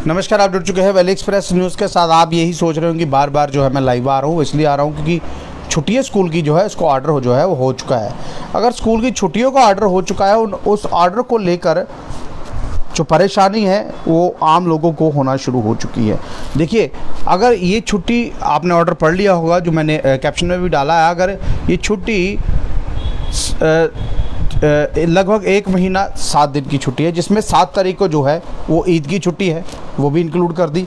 नमस्कार, आप जुड़ चुके हैं वैली एक्सप्रेस न्यूज़ के साथ। आप यही सोच रहे हो कि बार बार जो है मैं लाइव आ रहा हूँ, इसलिए आ रहा हूँ क्योंकि छुट्टियाँ स्कूल की जो है इसको ऑर्डर जो है वो हो चुका है। अगर स्कूल की छुट्टियों का ऑर्डर हो चुका है, उस ऑर्डर को लेकर जो परेशानी है वो आम लोगों को होना शुरू हो चुकी है। देखिए, अगर ये छुट्टी आपने ऑर्डर पढ़ लिया होगा, जो मैंने कैप्शन में भी डाला है, अगर ये छुट्टी लगभग 1 महीना 7 दिन की छुट्टी है, जिसमें 7 तारीख को जो है वो ईद की छुट्टी है, वो भी इंक्लूड कर दी,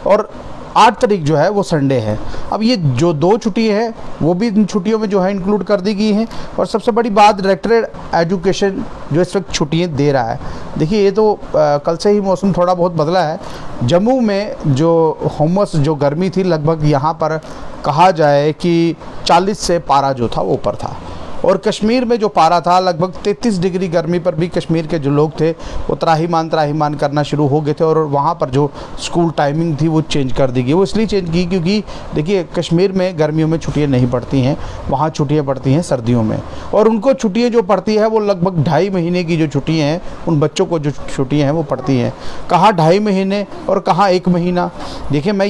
और 8 तारीख जो है वो संडे है। अब ये जो 2 छुट्टी है वो भी इन छुट्टियों में जो है इंक्लूड कर दी गई हैं। और सबसे बड़ी बात, डायरेक्टर एजुकेशन जो इस वक्त छुट्टियाँ दे रहा है। देखिए, ये तो कल से ही मौसम थोड़ा बहुत बदला है। जम्मू में जो हुमस जो गर्मी थी, लगभग यहाँ पर कहा जाए कि 40 से पारा जो था वो ऊपर था, और कश्मीर में जो पारा था लगभग 33 डिग्री गर्मी पर भी कश्मीर के जो लोग थे वो त्राहिमाम करना शुरू हो गए थे। और वहाँ पर जो स्कूल टाइमिंग थी वो चेंज कर दी गई। वो इसलिए चेंज की क्योंकि देखिए, कश्मीर में गर्मियों में छुट्टियाँ नहीं पड़ती हैं, वहाँ छुट्टियाँ पड़ती हैं सर्दियों में। और उनको छुट्टियाँ जो पड़ती है वो लगभग 2.5 महीने की जो छुट्टियाँ हैं, उन बच्चों को जो छुट्टियाँ हैं वो पड़ती हैं। कहाँ 2.5 महीने और कहाँ 1 महीना। देखिए, मैं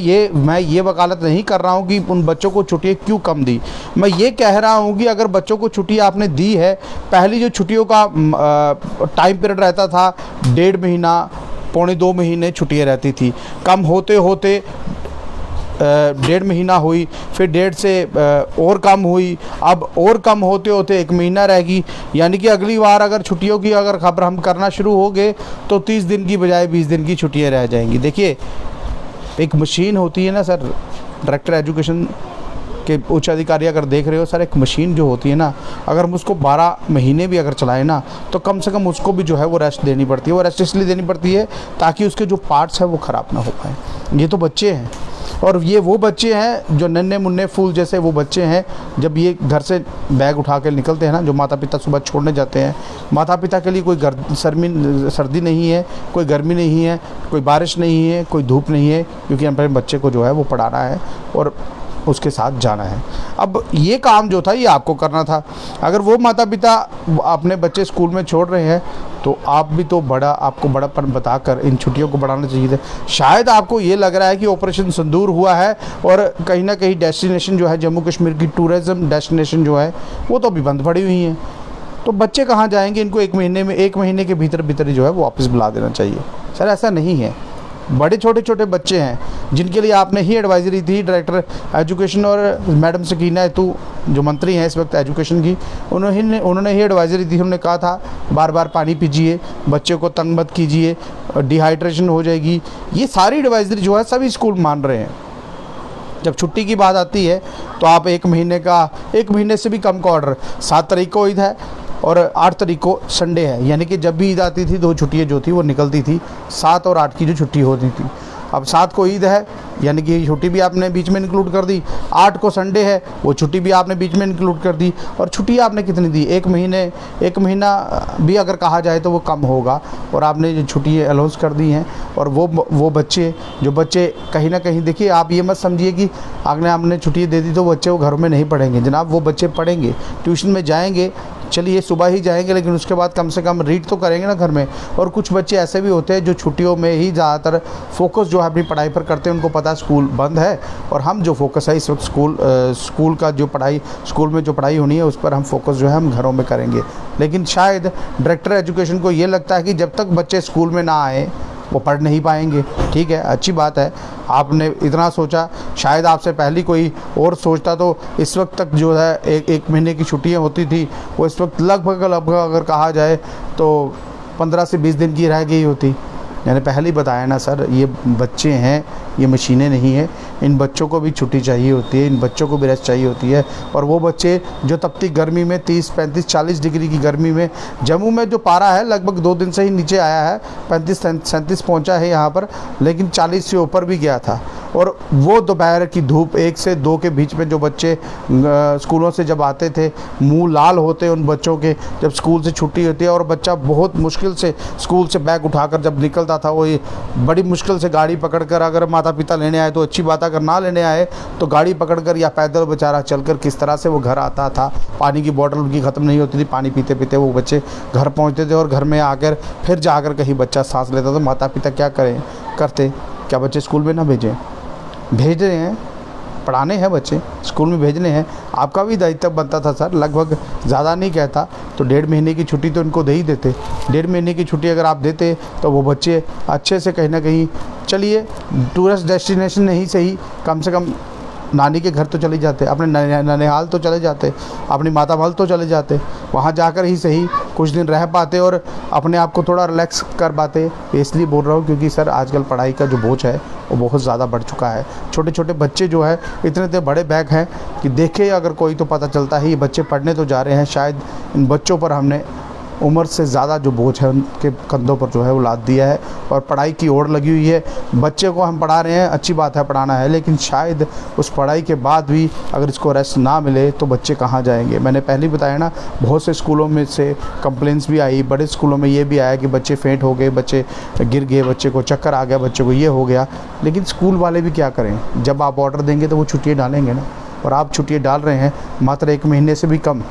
ये वकालत नहीं कर रहा हूँ कि उन बच्चों को छुट्टियाँ क्यों कम दी। मैं ये कह रहा हूँ कि अगर बच्चों को छुट्टी आपने दी है, पहली जो छुट्टियों का टाइम पीरियड रहता था 1.5 महीना, 1.25 महीने छुट्टियां रहती थी, कम होते होते 1.5 महीना हुई, फिर 1.5 से और कम हुई, अब और कम होते होते 1 महीना रहेगी। यानी कि अगली बार अगर छुट्टियों की अगर खबर हम करना शुरू हो गए तो 30 दिन की बजाय 20 दिन की छुट्टियां रह जाएंगी। देखिए, एक मशीन होती है ना सर, डायरेक्टर एजुकेशन कि उच्च अधिकारी अगर देख रहे हो सर, एक मशीन जो होती है ना, अगर हम उसको 12 महीने भी अगर चलाएं ना, तो कम से कम उसको भी जो है वो रेस्ट देनी पड़ती है। वो रेस्ट इसलिए देनी पड़ती है ताकि उसके जो पार्ट्स हैं वो ख़राब ना हो पाए। ये तो बच्चे हैं, और ये वो बच्चे हैं जो नन्हे मुन्ने फूल जैसे वो बच्चे हैं। जब ये घर से बैग उठा के निकलते हैं ना, जो माता पिता सुबह छोड़ने जाते हैं, माता पिता के लिए कोई सर्दी नहीं है, कोई गर्मी नहीं है, कोई बारिश नहीं है, कोई धूप नहीं है, क्योंकि अपने बच्चे को जो है वो पढ़ाना है और उसके साथ जाना है। अब ये काम जो था ये आपको करना था। अगर वो माता पिता अपने बच्चे स्कूल में छोड़ रहे हैं तो आप भी तो आपको बड़ापन बताकर इन छुट्टियों को बढ़ाना चाहिए था। शायद आपको ये लग रहा है कि ऑपरेशन सिंदूर हुआ है और कहीं ना कहीं डेस्टिनेशन जो है जम्मू कश्मीर की टूरिज़्म डेस्टिनेशन जो है वो तो अभी बंद पड़ी हुई हैं, तो बच्चे कहाँ जाएंगे? इनको 1 महीने के भीतर जो है वो वापस बुला देना चाहिए। सर, ऐसा नहीं है। बड़े छोटे बच्चे हैं जिनके लिए आपने ही एडवाइजरी दी, डायरेक्टर एजुकेशन और मैडम सकीना हेतु जो मंत्री हैं इस वक्त एजुकेशन की, उन्होंने ही एडवाइजरी दी। उन्होंने कहा था बार बार पानी पीजिए, बच्चे को तंग मत कीजिए, डिहाइड्रेशन हो जाएगी। ये सारी एडवाइजरी जो है सभी स्कूल मान रहे हैं। जब छुट्टी की बात आती है तो आप 1 महीने से भी कम का ऑर्डर, 7 तारीख को ईद है और 8 तारीख को संडे है, यानी कि जब भी ईद आती थी 2 छुट्टियाँ जो थी वो निकलती थी, 7 और 8 की जो छुट्टी होती थी। अब 7 को ईद है, यानी कि छुट्टी भी आपने बीच में इंक्लूड कर दी। 8 को संडे है, वो छुट्टी भी आपने बीच में इंक्लूड कर दी। और छुट्टी आपने कितनी दी? 1 महीना भी अगर कहा जाए तो वो कम होगा। और आपने जो छुट्टी अलाउंस कर दी हैं, और वो बच्चे कहीं ना कहीं, देखिए, आप ये मत समझिए कि अगले आपने छुट्टी दे दी तो बच्चे वो घरों में नहीं पढ़ेंगे। जनाब, वो बच्चे पढ़ेंगे, ट्यूशन में जाएंगे, चलिए सुबह ही जाएंगे, लेकिन उसके बाद कम से कम रीड तो करेंगे ना घर में। और कुछ बच्चे ऐसे भी होते हैं जो छुट्टियों में ही ज़्यादातर फोकस जो है अपनी पढ़ाई पर करते हैं। उनको पता है स्कूल बंद है और हम जो फोकस है इस वक्त स्कूल का जो पढ़ाई, स्कूल में जो पढ़ाई होनी है उस पर हम फोकस जो है हम घरों में करेंगे। लेकिन शायद डायरेक्टर एजुकेशन को ये लगता है कि जब तक बच्चे स्कूल में ना आए वो पढ़ नहीं पाएंगे। ठीक है, अच्छी बात है, आपने इतना सोचा। शायद आपसे पहले कोई और सोचता तो इस वक्त तक जो है 1 महीने की छुट्टियां होती थी वो इस वक्त लगभग अगर कहा जाए तो 15 से 20 दिन की रह गई होती। मैंने पहले ही बताया ना सर, ये बच्चे हैं, ये मशीनें नहीं है। इन बच्चों को भी छुट्टी चाहिए होती है, इन बच्चों को भी रेस्ट चाहिए होती है। और वो बच्चे जो तपती गर्मी में 30, 35, 40 डिग्री की गर्मी में, जम्मू में जो पारा है लगभग 2 दिन से ही नीचे आया है, 35, 37 पहुंचा है यहाँ पर, लेकिन 40 से ऊपर भी गया था। और वो दोपहर की धूप 1 से 2 के बीच में जो बच्चे स्कूलों से जब आते थे, मुंह लाल होते उन बच्चों के, जब स्कूल से छुट्टी होती है और बच्चा बहुत मुश्किल से स्कूल से बैग उठाकर जब निकलता था, वो ये बड़ी मुश्किल से गाड़ी पकड़कर, अगर माता पिता लेने आए तो अच्छी बात, अगर ना लेने आए तो गाड़ी पकड़कर या पैदल बेचारा चलकर किस तरह से वो घर आता था। पानी की बोतल उनकी ख़त्म नहीं होती थी, पानी पीते पीते वो बच्चे घर पहुंचते थे और घर में आकर फिर जाकर कहीं बच्चा सांस लेता था। माता पिता क्या करते, क्या बच्चे स्कूल में ना भेजें? भेज रहे हैं, पढ़ाने हैं बच्चे, स्कूल में भेजने हैं। आपका भी दायित्व बनता था सर, लगभग ज़्यादा नहीं कहता तो 1.5 महीने की छुट्टी तो इनको दे ही देते। 1.5 महीने की छुट्टी अगर आप देते तो वो बच्चे अच्छे से कहीं ना कहीं, चलिए टूरिस्ट डेस्टिनेशन नहीं सही, कम से कम नानी के घर तो चले जाते, अपने ननिहाल तो चले जाते, अपनी माता महल तो चले जाते, वहाँ जाकर ही सही कुछ दिन रह पाते और अपने आप को थोड़ा रिलैक्स कर पाते। इसलिए बोल रहा हूँ क्योंकि सर आजकल पढ़ाई का जो बोझ है वो बहुत ज़्यादा बढ़ चुका है। छोटे छोटे बच्चे जो है इतने बड़े बैग हैं कि देखे अगर कोई तो पता चलता है ये बच्चे पढ़ने तो जा रहे हैं, शायद इन बच्चों पर हमने उम्र से ज़्यादा जो बोझ है उनके कंधों पर जो है वो लाद दिया है और पढ़ाई की ओर लगी हुई है। बच्चे को हम पढ़ा रहे हैं, अच्छी बात है, पढ़ाना है, लेकिन शायद उस पढ़ाई के बाद भी अगर इसको रेस्ट ना मिले तो बच्चे कहाँ जाएंगे। मैंने पहले ही बताया ना, बहुत से स्कूलों में से कंप्लेंट्स भी आई, बड़े स्कूलों में ये भी आया कि बच्चे फेंट हो गए, बच्चे गिर गए, बच्चे को चक्कर आ गया, बच्चे को ये हो गया। लेकिन स्कूल वाले भी क्या करें, जब आप ऑर्डर देंगे तो वो छुट्टियाँ डालेंगे ना, और आप छुट्टियाँ डाल रहे हैं मात्र 1 महीने से भी कम।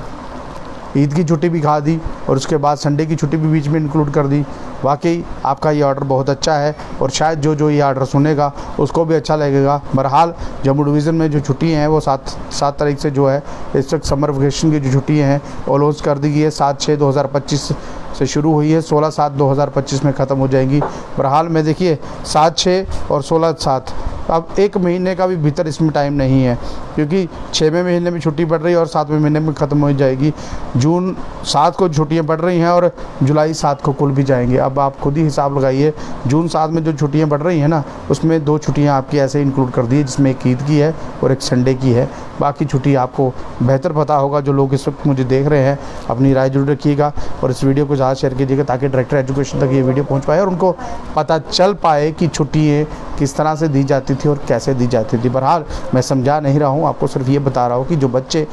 ईद की छुट्टी भी खा दी और उसके बाद संडे की छुट्टी भी बीच में इंक्लूड कर दी। वाकई आपका ये ऑर्डर बहुत अच्छा है और शायद जो ये ऑर्डर सुनेगा उसको भी अच्छा लगेगा। बहरहाल जम्मू डिवीज़न में जो छुट्टियाँ हैं वो 7 तारीख से जो है इस वक्त समर वेकेशन की जो छुट्टियाँ हैं वो लॉन्च कर दी गई है। 7/6/2025 से शुरू हुई है, 16/7/2025 में ख़त्म हो जाएंगी। बहरहाल में देखिए 7/6 और 16/7, अब 1 महीने का भी भीतर इसमें टाइम नहीं है, क्योंकि 6वें महीने में छुट्टी पड़ रही है और 7वें महीने में ख़त्म हो जाएगी। जून 7 को छुट्टियां पड़ रही हैं और जुलाई 7 को कुल भी जाएंगे। अब आप खुद ही हिसाब लगाइए, जून 7 में जो छुट्टियां पड़ रही हैं ना, उसमें 2 छुट्टियां आपकी ऐसे इंक्लूड कर दी है, जिसमें एक ईद की है और एक संडे की है। बाकी छुट्टी आपको बेहतर पता होगा। जो लोग इस वक्त मुझे देख रहे हैं अपनी राय जरूर रखिएगा और इस वीडियो को ज़्यादा शेयर कीजिएगा ताकि डायरेक्टर एजुकेशन तक ये वीडियो पहुँच पाए और उनको पता चल पाए कि छुट्टियाँ किस तरह से दी जाती थी और कैसे दी जाती थी। बहरहाल मैं समझा नहीं रहा हूँ, आपको सिर्फ ये बता रहा हूँ कि जो बच्चे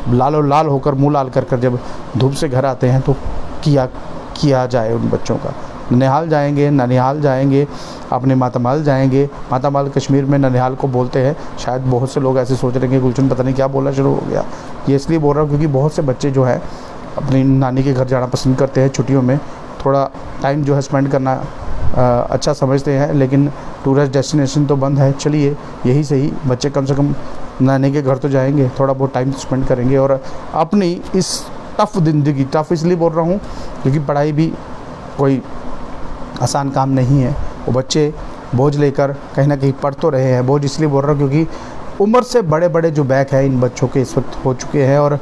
लालो लाल होकर मुंह लाल कर जब धूप से घर आते हैं तो किया जाए उन बच्चों का। ननिहाल जाएंगे, ननिहाल जाएंगे, अपने माता महल जाएंगे। माता महल कश्मीर में ननिहाल को बोलते हैं। शायद बहुत से लोग ऐसे सोच रहे हैं कि गुलशन पता नहीं क्या बोलना शुरू हो गया। ये इसलिए बोल रहा हूँ क्योंकि बहुत से बच्चे जो है अपनी नानी के घर जाना पसंद करते हैं छुट्टियों में, थोड़ा टाइम जो है स्पेंड करना अच्छा समझते हैं, लेकिन टूरिस्ट डेस्टिनेशन तो बंद है। चलिए यही सही, बच्चे कम से कम नानी के घर तो जाएंगे, थोड़ा बहुत टाइम स्पेंड करेंगे और अपनी इस टफ़ ज़िंदगी, टफ़ इसलिए बोल रहा हूँ क्योंकि पढ़ाई भी कोई आसान काम नहीं है। वो बच्चे बोझ लेकर कहीं ना कहीं पढ़ तो रहे हैं। बोझ इसलिए बोल रहा हूँ क्योंकि उम्र से बड़े बड़े जो बैग हैं इन बच्चों के इस वक्त हो चुके हैं और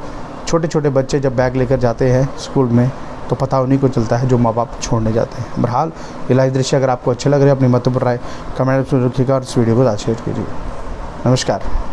छोटे छोटे बच्चे जब बैग लेकर जाते हैं स्कूल में तो पता उन्हीं को चलता है जो माँ बाप छोड़ने जाते हैं। बहरहाल ये लाइव दृश्य अगर आपको अच्छे लग रहे हैं अपनी महत्वपूर्ण राय कमेंट में रखिएगा और इस वीडियो को ज़्यादा शेयर कीजिए। नमस्कार।